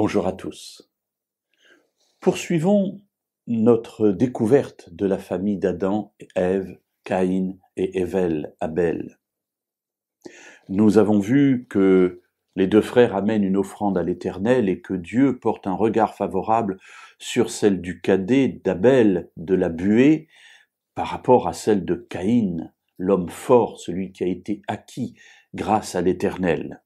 Bonjour à tous. Poursuivons notre découverte de la famille d'Adam, Ève, Caïn et Ével, Abel. Nous avons vu que les deux frères amènent une offrande à l'Éternel et que Dieu porte un regard favorable sur celle du cadet d'Abel de la buée par rapport à celle de Caïn, l'homme fort, celui qui a été acquis grâce à l'Éternel.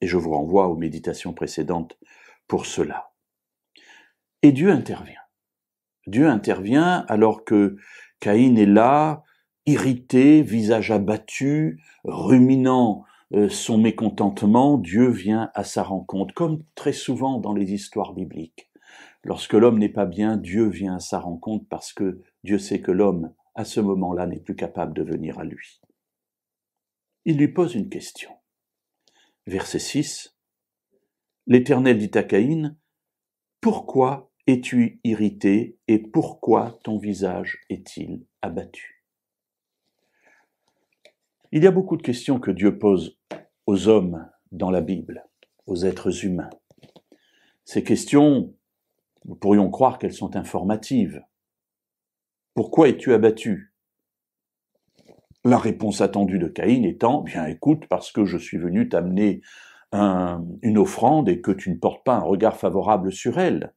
Et je vous renvoie aux méditations précédentes pour cela. Et Dieu intervient. Dieu intervient alors que Caïn est là, irrité, visage abattu, ruminant son mécontentement. Dieu vient à sa rencontre, comme très souvent dans les histoires bibliques. Lorsque l'homme n'est pas bien, Dieu vient à sa rencontre parce que Dieu sait que l'homme, à ce moment-là, n'est plus capable de venir à lui. Il lui pose une question. Verset 6. L'Éternel dit à Caïn, « Pourquoi es-tu irrité et pourquoi ton visage est-il abattu ?» Il y a beaucoup de questions que Dieu pose aux hommes dans la Bible, aux êtres humains. Ces questions, nous pourrions croire qu'elles sont informatives. Pourquoi es-tu abattu ? La réponse attendue de Caïn étant, bien écoute, parce que je suis venu t'amener une offrande et que tu ne portes pas un regard favorable sur elle.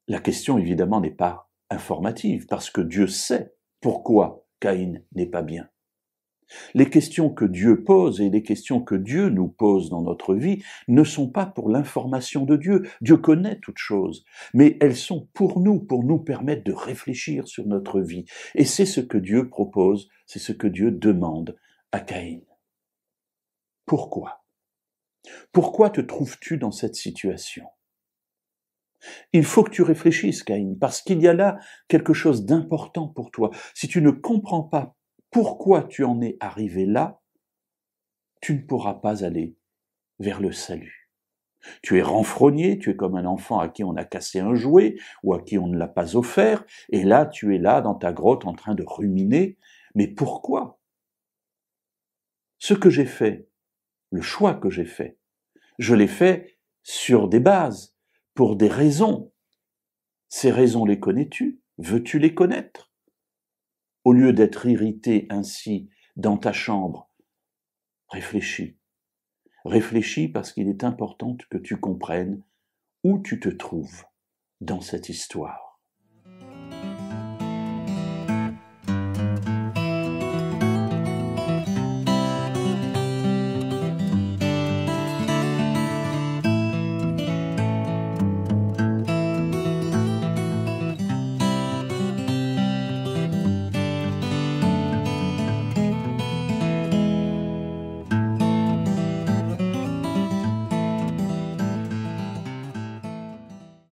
La question, évidemment, n'est pas informative, parce que Dieu sait pourquoi Caïn n'est pas bien. Les questions que Dieu pose et les questions que Dieu nous pose dans notre vie ne sont pas pour l'information de Dieu. Dieu connaît toutes choses, mais elles sont pour nous permettre de réfléchir sur notre vie. Et c'est ce que Dieu propose, c'est ce que Dieu demande à Caïn. Pourquoi ? Pourquoi te trouves-tu dans cette situation ? Il faut que tu réfléchisses, Caïn, parce qu'il y a là quelque chose d'important pour toi. Si tu ne comprends pas pourquoi tu en es arrivé là, tu ne pourras pas aller vers le salut. Tu es renfrogné, tu es comme un enfant à qui on a cassé un jouet ou à qui on ne l'a pas offert, et là tu es là dans ta grotte en train de ruminer. Mais pourquoi ? Ce que j'ai fait, le choix que j'ai fait, je l'ai fait sur des bases, pour des raisons. Ces raisons, les connais-tu ? Veux-tu les connaître ? Au lieu d'être irrité ainsi dans ta chambre, réfléchis. Réfléchis parce qu'il est important que tu comprennes où tu te trouves dans cette histoire.